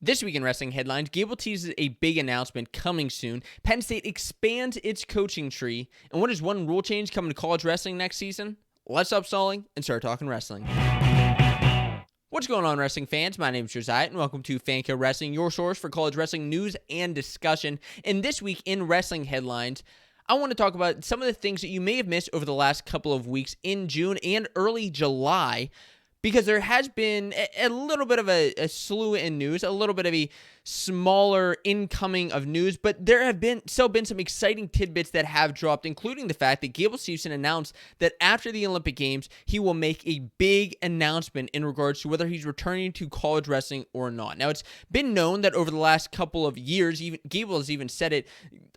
This week in wrestling headlines, Gable teases a big announcement coming soon. Penn State expands its coaching tree. And what is one rule change coming to college wrestling next season? Let's stop stalling and start talking wrestling. What's going on, wrestling fans? My name is Josiah, and welcome to Fanco Wrestling, your source for college wrestling news and discussion. And this week in wrestling headlines, I want to talk about some of the things that you may have missed over the last couple of weeks in June and early July, because there has been a little bit of a slew in news, a little bit of a smaller incoming of news, but there have still been some exciting tidbits that have dropped, including the fact that Gable Steveson announced that after the Olympic Games, he will make a big announcement in regards to whether he's returning to college wrestling or not. Now, it's been known that over the last couple of years, even Gable has even said it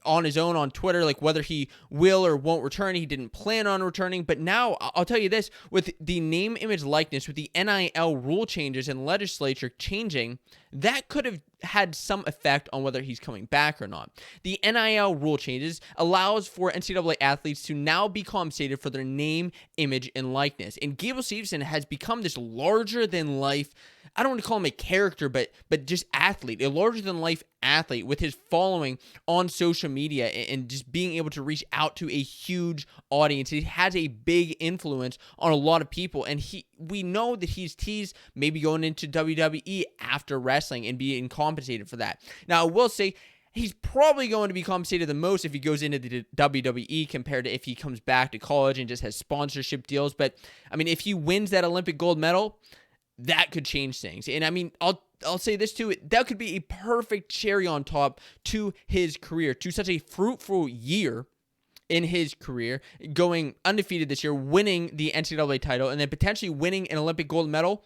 on his own on Twitter, like whether he will or won't return. He didn't plan on returning, but now I'll tell you this, with the name, image, likeness, with the NIL rule changes and legislature changing, that could have had some effect on whether he's coming back or not. The NIL rule changes allows for NCAA athletes to now be compensated for their name, image, and likeness. And Gable Steveson has become this larger-than-life, I don't want to call him a character, but just athlete, a larger-than-life athlete with his following on social media and just being able to reach out to a huge audience. He has a big influence on a lot of people, and we know that he's teased maybe going into WWE after wrestling and being compensated for that. Now, I will say he's probably going to be compensated the most if he goes into the WWE compared to if he comes back to college and just has sponsorship deals. But I mean, if he wins that Olympic gold medal, that could change things. And I mean, I'll say this too, that could be a perfect cherry on top to his career, to such a fruitful year in his career, going undefeated this year, winning the NCAA title, and then potentially winning an Olympic gold medal.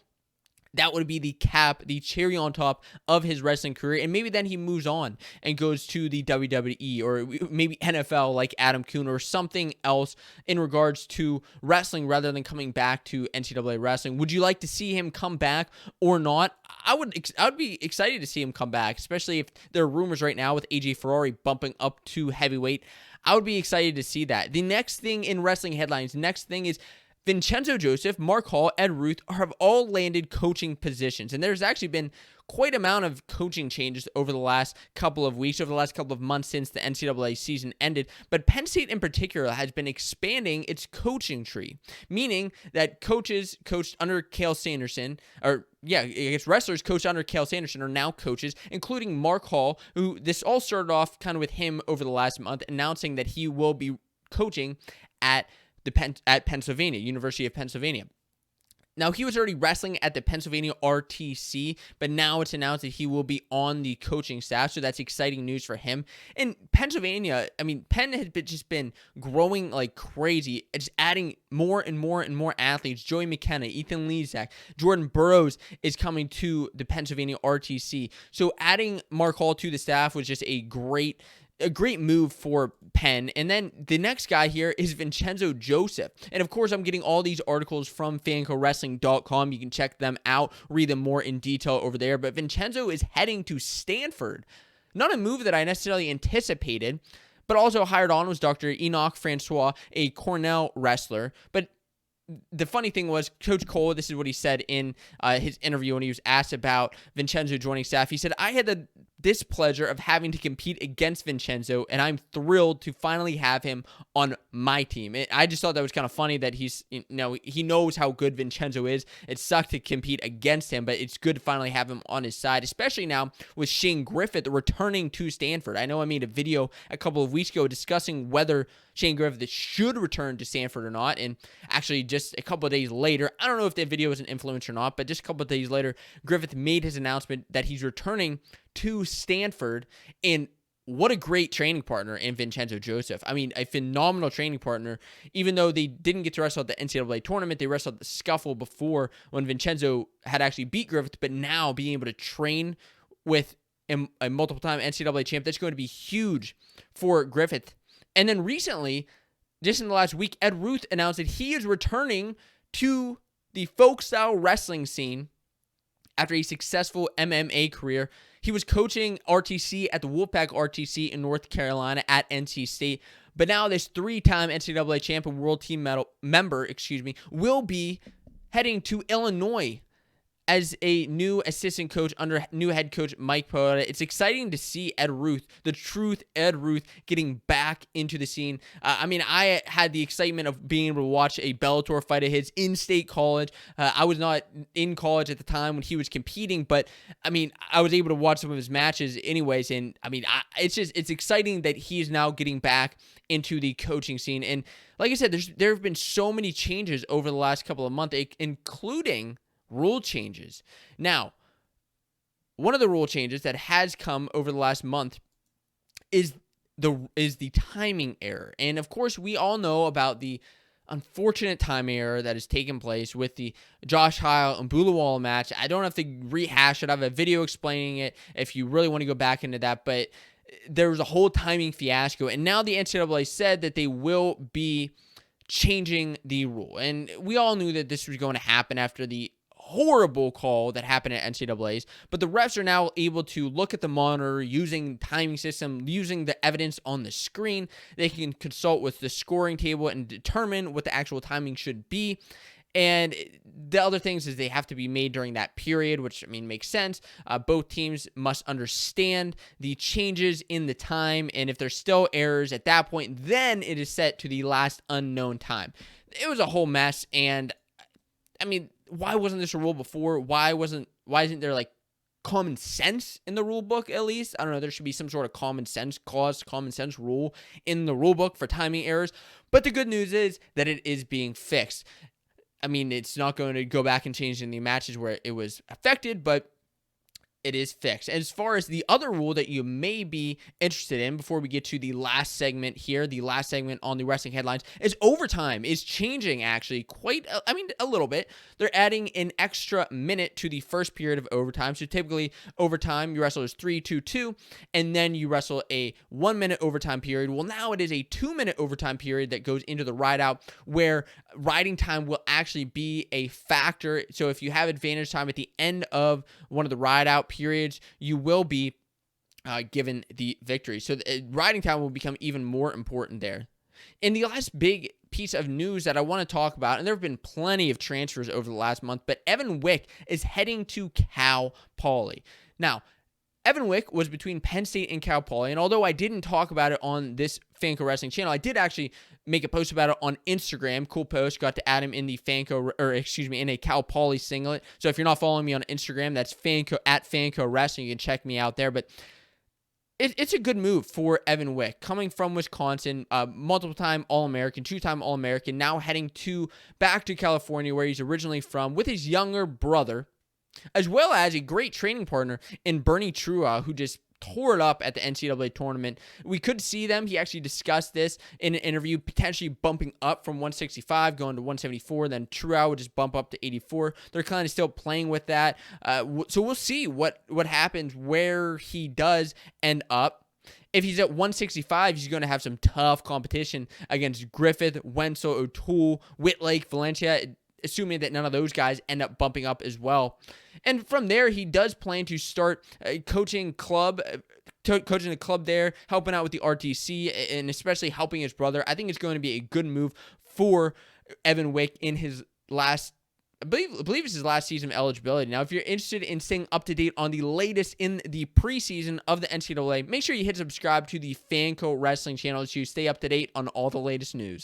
That would be the cherry on top of his wrestling career. And maybe then he moves on and goes to the WWE or maybe NFL like Adam Kuhn or something else in regards to wrestling rather than coming back to NCAA wrestling. Would you like to see him come back or not? I would be excited to see him come back, especially if there are rumors right now with AJ Ferrari bumping up to heavyweight. I would be excited to see that. The next thing in wrestling headlines, is Vincenzo Joseph, Mark Hall, Ed Ruth have all landed coaching positions. And there's actually been quite an amount of coaching changes over the last couple of weeks, over the last couple of months since the NCAA season ended. But Penn State in particular has been expanding its coaching tree, meaning that coaches coached under Cale Sanderson, wrestlers coached under Cale Sanderson are now coaches, including Mark Hall, who this all started off kind of with him over the last month, announcing that he will be coaching at Pennsylvania, University of Pennsylvania. Now, he was already wrestling at the Pennsylvania RTC, but now it's announced that he will be on the coaching staff, so that's exciting news for him. And Pennsylvania, I mean, Penn has just been growing like crazy, just adding more and more and more athletes. Joey McKenna, Ethan Lezak, Jordan Burroughs is coming to the Pennsylvania RTC. So adding Mark Hall to the staff was just a great move for Penn. And then the next guy here is Vincenzo Joseph. And of course, I'm getting all these articles from FancoWrestling.com. You can check them out, read them more in detail over there. But Vincenzo is heading to Stanford. Not a move that I necessarily anticipated, but also hired on was Dr. Enoch Francois, a Cornell wrestler. But the funny thing was, Coach Cole, this is what he said in his interview when he was asked about Vincenzo joining staff. He said, "I had the displeasure of having to compete against Vincenzo, and I'm thrilled to finally have him on my team." I just thought that was kind of funny that he knows how good Vincenzo is. It sucked to compete against him, but it's good to finally have him on his side, especially now with Shane Griffith returning to Stanford. I know I made a video a couple of weeks ago discussing whether Shane Griffith should return to Stanford or not, and actually just a couple of days later, I don't know if that video was an influence or not, but just a couple of days later, Griffith made his announcement that he's returning to Stanford, and what a great training partner in Vincenzo Joseph. I mean, a phenomenal training partner. Even though they didn't get to wrestle at the NCAA tournament, they wrestled the scuffle before when Vincenzo had actually beat Griffith, but now being able to train with a multiple-time NCAA champ, that's going to be huge for Griffith. And then recently, just in the last week, Ed Ruth announced that he is returning to the folk-style wrestling scene after a successful MMA career. He was coaching RTC at the Wolfpack RTC in North Carolina at NC State. But now this three-time NCAA champion world team member will be heading to Illinois as a new assistant coach under new head coach Mike Pereira, it's exciting to see Ed Ruth, the truth Ed Ruth, getting back into the scene. I had the excitement of being able to watch a Bellator fight of his in state college. I was not in college at the time when he was competing, but I was able to watch some of his matches anyways. And it's exciting that he's now getting back into the coaching scene. And like I said, there have been so many changes over the last couple of months, including rule changes. Now, one of the rule changes that has come over the last month is the timing error. And of course, we all know about the unfortunate timing error that has taken place with the Josh Heil and Bulawala match. I don't have to rehash it. I have a video explaining it if you really want to go back into that, but there was a whole timing fiasco. And now the NCAA said that they will be changing the rule. And we all knew that this was going to happen after the horrible call that happened at NCAA's, but the refs are now able to look at the monitor using timing system, using the evidence on the screen. They can consult with the scoring table and determine what the actual timing should be. And the other things is they have to be made during that period, which makes sense. Both teams must understand the changes in the time, and if there's still errors at that point, then it is set to the last unknown time. It was a whole mess, and why wasn't this a rule before? Why isn't there like common sense in the rule book at least? I don't know. There should be some sort of common sense clause, common sense rule in the rule book for timing errors. But the good news is that it is being fixed. It's not going to go back and change in the matches where it was affected, but it is fixed. As far as the other rule that you may be interested in before we get to the last segment here, the last segment on the wrestling headlines, is overtime is changing actually a little bit. They're adding an extra minute to the first period of overtime. So typically overtime, you wrestle as 3-2-2, and then you wrestle a 1 minute overtime period. Well, now it is a 2 minute overtime period that goes into the ride out, where riding time will actually be a factor. So if you have advantage time at the end of one of the ride out periods, you will be given the victory. So the riding time will become even more important there. And the last big piece of news that I want to talk about, and there have been plenty of transfers over the last month, but Evan Wick is heading to Cal Poly. Now, Evan Wick was between Penn State and Cal Poly, and although I didn't talk about it on this Fanco Wrestling channel, I did actually make a post about it on Instagram. Cool post. Got to add him in the in a Cal Poly singlet. So if you're not following me on Instagram, that's Fanco at Fanco Wrestling. You can check me out there. But it's a good move for Evan Wick, coming from Wisconsin, multiple-time All-American, two-time All-American, now heading back to California, where he's originally from, with his younger brother, as well as a great training partner in Bernie Trua, who just tore it up at the NCAA tournament. We could see them. He actually discussed this in an interview, potentially bumping up from 165, going to 174. Then Trua would just bump up to 84. They're kind of still playing with that. So we'll see what happens, where he does end up. If he's at 165, he's going to have some tough competition against Griffith, Wenzel, O'Toole, Whitlake, Valencia, assuming that none of those guys end up bumping up as well. And from there, he does plan to start coaching the club there, helping out with the RTC, and especially helping his brother. I think it's going to be a good move for Evan Wick in his last, I believe it's his last season of eligibility. Now, if you're interested in staying up to date on the latest in the preseason of the NCAA, make sure you hit subscribe to the Fanco Wrestling channel to stay up to date on all the latest news.